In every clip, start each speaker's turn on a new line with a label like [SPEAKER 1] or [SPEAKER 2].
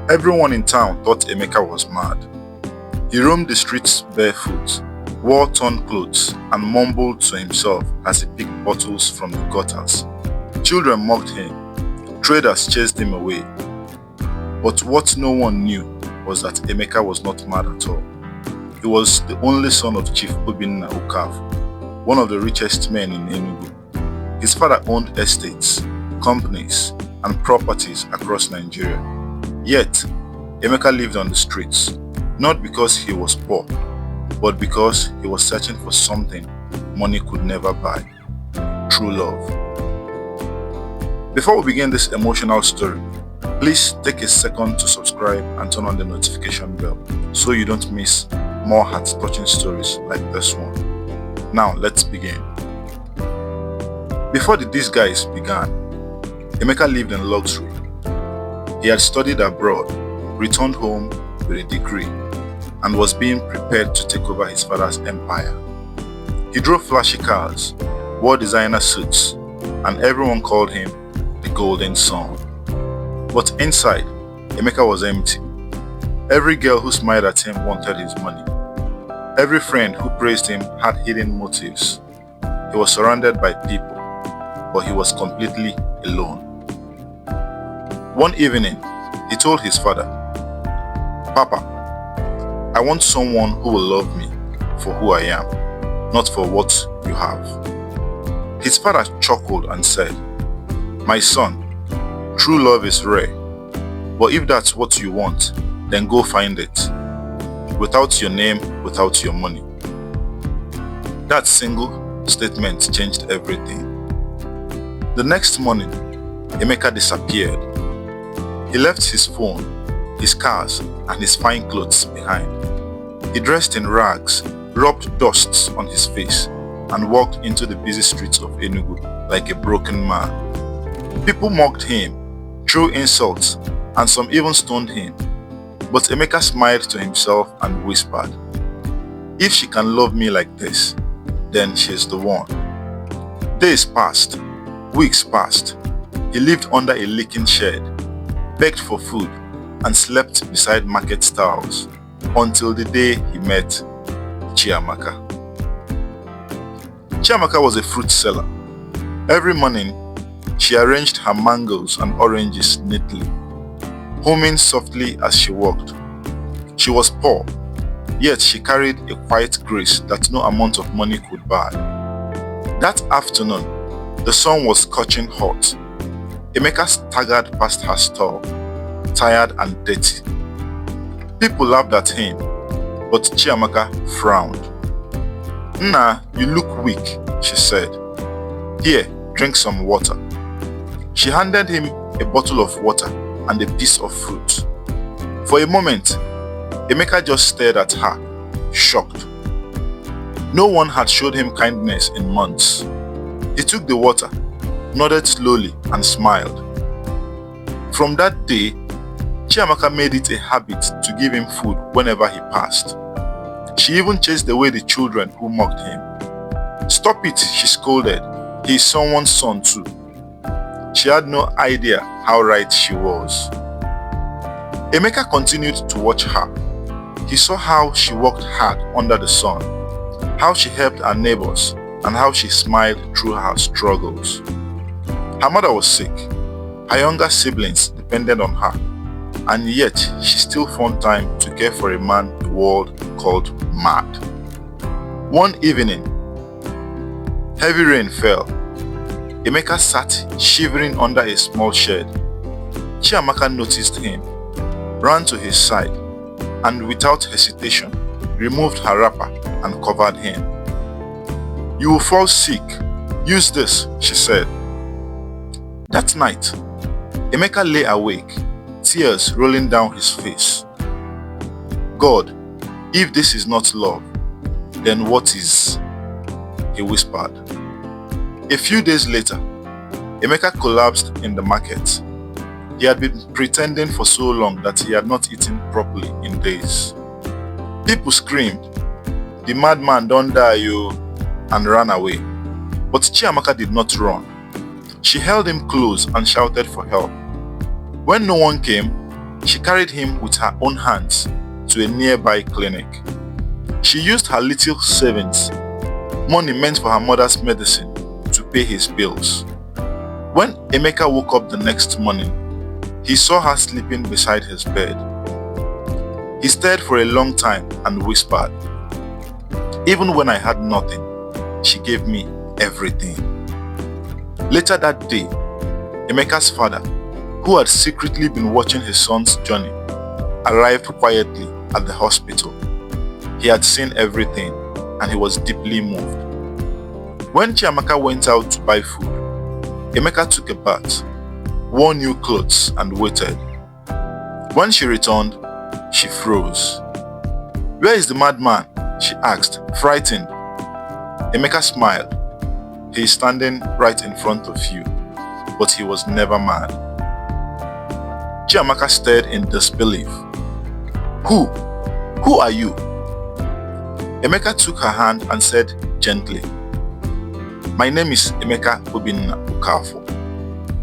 [SPEAKER 1] Everyone in town thought Emeka was mad. He roamed the streets barefoot, wore torn clothes, and mumbled to himself as he picked bottles from the gutters. Children mocked him, traders chased him away. But what no one knew was that Emeka was not mad at all. He was the only son of Chief Obinna Okav, one of the richest men in Enugu. His father owned estates, companies, and properties across Nigeria. Yet, Emeka lived on the streets, not because he was poor, but because he was searching for something money could never buy: true love. Before we begin this emotional story, please take a second to subscribe and turn on the notification bell so you don't miss more heart-touching stories like this one. Now let's begin. Before the disguise began, Emeka lived in luxury. He had studied abroad, returned home with a degree, and was being prepared to take over his father's empire. He drove flashy cars, wore designer suits, and everyone called him the Golden Son. But inside, Emeka was empty. Every girl who smiled at him wanted his money. Every friend who praised him had hidden motives. He was surrounded by people, but he was completely alone. One evening, he told his father, "Papa, I want someone who will love me for who I am, not for what you have." His father chuckled and said, "My son, true love is rare, but if that's what you want, then go find it. Without your name, without your money." That single statement changed everything. The next morning, Emeka disappeared. He left his phone, his cars, and his fine clothes behind. He dressed in rags, rubbed dust on his face, and walked into the busy streets of Enugu like a broken man. People mocked him, threw insults, and some even stoned him. But Emeka smiled to himself and whispered, "If she can love me like this, then she's the one." Days passed, weeks passed. He lived under a leaking shed, begged for food, and slept beside market stalls until the day he met Chiamaka. Chiamaka was a fruit seller. Every morning, she arranged her mangoes and oranges neatly, humming softly as she walked. She was poor, yet she carried a quiet grace that no amount of money could buy. That afternoon, the sun was scorching hot. Emeka staggered past her stall, tired and dirty. People laughed at him, but Chiamaka frowned. "Nna, you look weak," she said. "Here, drink some water." She handed him a bottle of water and a piece of fruit. For a moment, Emeka just stared at her, shocked. No one had showed him kindness in months. He took the water, nodded slowly, and smiled. From that day, Chiamaka made it a habit to give him food whenever he passed. She even chased away the children who mocked him. "Stop it," she scolded. "He is someone's son too." She had no idea how right she was. Emeka continued to watch her. He saw how she worked hard under the sun, how she helped her neighbors, and how she smiled through her struggles. Her mother was sick. Her younger siblings depended on her, and yet she still found time to care for a man the world called mad. One evening, heavy rain fell. Emeka sat shivering under a small shed. Chiamaka noticed him, ran to his side, and without hesitation, removed her wrapper and covered him. "You will fall sick. Use this," she said. That night, Emeka lay awake, tears rolling down his face. "God, if this is not love, then what is?" he whispered. A few days later, Emeka collapsed in the market. He had been pretending for so long that he had not eaten properly in days. People screamed, "The madman don't die, you," and ran away. But Chiamaka did not run. She held him close and shouted for help. When no one came, She carried him with her own hands to a nearby clinic. She used her little savings, money meant for her mother's medicine, to pay his bills. When Emeka woke up the next morning, he saw her sleeping beside his bed. He stared for a long time and whispered, "Even when I had nothing, she gave me everything." Later that day, Emeka's father, who had secretly been watching his son's journey, arrived quietly at the hospital. He had seen everything and he was deeply moved. When Chiamaka went out to buy food, Emeka took a bath, wore new clothes and waited. When she returned, she froze. "Where is the madman?" she asked, frightened. Emeka smiled. "He is standing right in front of you," but he was never mad. Chiamaka stared in disbelief. Who? Who are you?" Emeka took her hand and said gently, "My name is Emeka Obinna Okafor,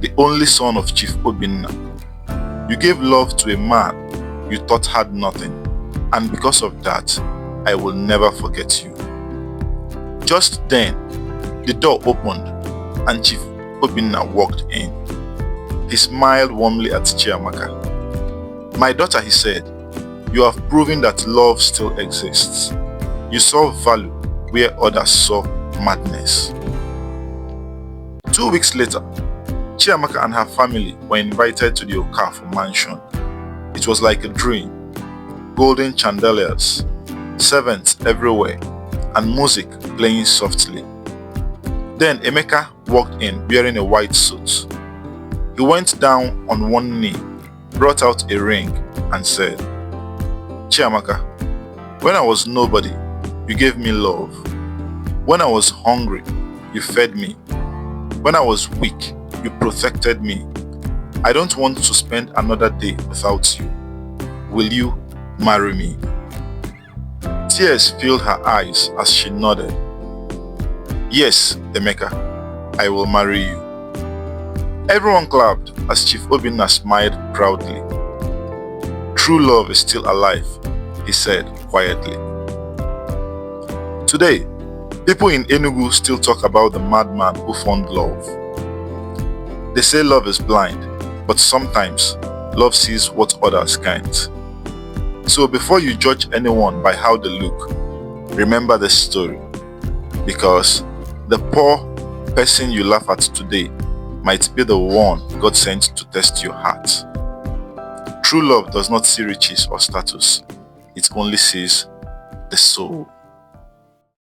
[SPEAKER 1] the only son of Chief Obinna. You gave love to a man you thought had nothing, and because of that, I will never forget you." Just then, the door opened and Chief Obinna walked in. He smiled warmly at Chiamaka. "My daughter," he said, "you have proven that love still exists. You saw value where others saw madness." 2 weeks later, Chiamaka and her family were invited to the Okafor mansion. It was like a dream. Golden chandeliers, servants everywhere, and music playing softly. Then Emeka walked in wearing a white suit. He went down on one knee, brought out a ring, and said, "Chiamaka, when I was nobody, you gave me love. When I was hungry, you fed me. When I was weak, you protected me. I don't want to spend another day without you. Will you marry me?" Tears filled her eyes as she nodded. "Yes, Emeka, I will marry you." Everyone clapped as Chief Obinna smiled proudly. "True love is still alive," he said quietly. Today, people in Enugu still talk about the madman who found love. They say love is blind, but sometimes love sees what others can't. So before you judge anyone by how they look, remember this story, because the poor person you laugh at today might be the one God sent to test your heart. True love does not see riches or status, it only sees the soul.